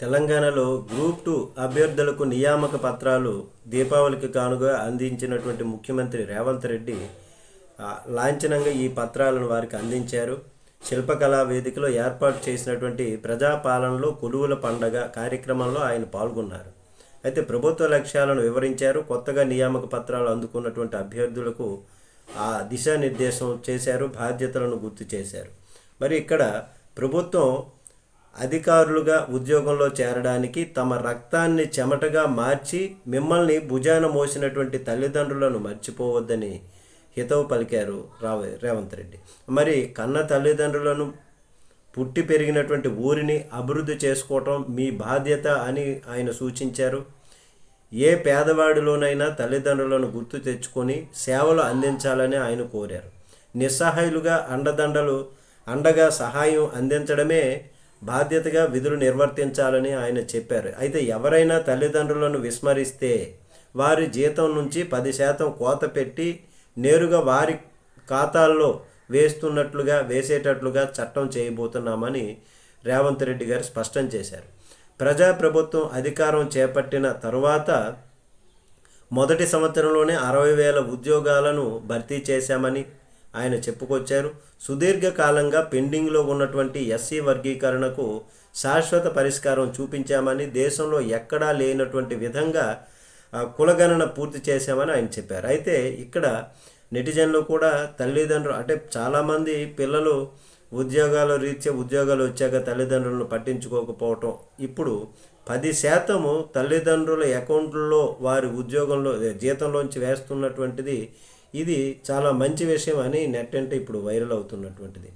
తెలంగాణలో గ్రూప్ 2 అభ్యర్థులకు నియామక పత్రాలు దీపావళికి కానుగా అందించినటువంటి ముఖ్యమంత్రి రేవంత్ రెడ్డి లాంఛనంగా ఈ పత్రాలను వారికి అందించారు. శిల్పకళా వేదికలో ఏర్పాటు చేసినటువంటి ప్రజాపాలనలో కొలువుల పండగ కార్యక్రమంలో ఆయన పాల్గొన్నారు. అయితే ప్రభుత్వ లక్ష్యాలను వివరించారు. కొత్తగా నియామక పత్రాలు అందుకున్నటువంటి అభ్యర్థులకు దిశానిర్దేశం చేశారు, బాధ్యతలను గుర్తు చేశారు. మరి ఇక్కడ ప్రభుత్వం అధికారులుగా ఉద్యోగంలో చేరడానికి తమ రక్తాన్ని చెమటగా మార్చి మిమ్మల్ని భుజాన మోసినటువంటి తల్లిదండ్రులను మర్చిపోవద్దని హితవు పలికారు రేవంత్ రెడ్డి. మరి కన్న తల్లిదండ్రులను పుట్టి పెరిగినటువంటి ఊరిని అభివృద్ధి చేసుకోవటం మీ బాధ్యత అని ఆయన సూచించారు. ఏ పేదవాడిలోనైనా తల్లిదండ్రులను గుర్తు తెచ్చుకొని సేవలు అందించాలని ఆయన కోరారు. నిస్సహాయులుగా అండగా సహాయం అందించడమే బాధ్యతగా విధులు నిర్వర్తించాలని ఆయన చెప్పారు. అయితే ఎవరైనా తల్లిదండ్రులను విస్మరిస్తే వారి జీతం నుంచి 10% కోత పెట్టి నేరుగా వారి ఖాతాల్లో వేసేటట్లుగా చట్టం చేయబోతున్నామని రేవంత్ రెడ్డి గారు స్పష్టం చేశారు. ప్రజాప్రభుత్వం అధికారం చేపట్టిన తరువాత మొదటి సంవత్సరంలోనే 60,000 ఉద్యోగాలను భర్తీ చేశామని ఆయన చెప్పుకొచ్చారు. సుదీర్ఘకాలంగా పెండింగ్లో ఉన్నటువంటి ఎస్సీ వర్గీకరణకు శాశ్వత పరిష్కారం చూపించామని, దేశంలో ఎక్కడా లేనటువంటి విధంగా కులగణన పూర్తి చేశామని ఆయన చెప్పారు. అయితే ఇక్కడ నెటిజన్లు కూడా తల్లిదండ్రులు అంటే చాలామంది పిల్లలు ఉద్యోగాలు వచ్చాక తల్లిదండ్రులను పట్టించుకోకపోవటం, ఇప్పుడు 10% తల్లిదండ్రుల అకౌంట్లలో వారి జీతంలోంచి వేస్తున్నటువంటిది ఇది చాలా మంచి విషయం అని నెట్ అంటే ఇప్పుడు వైరల్ అవుతున్నటువంటిది.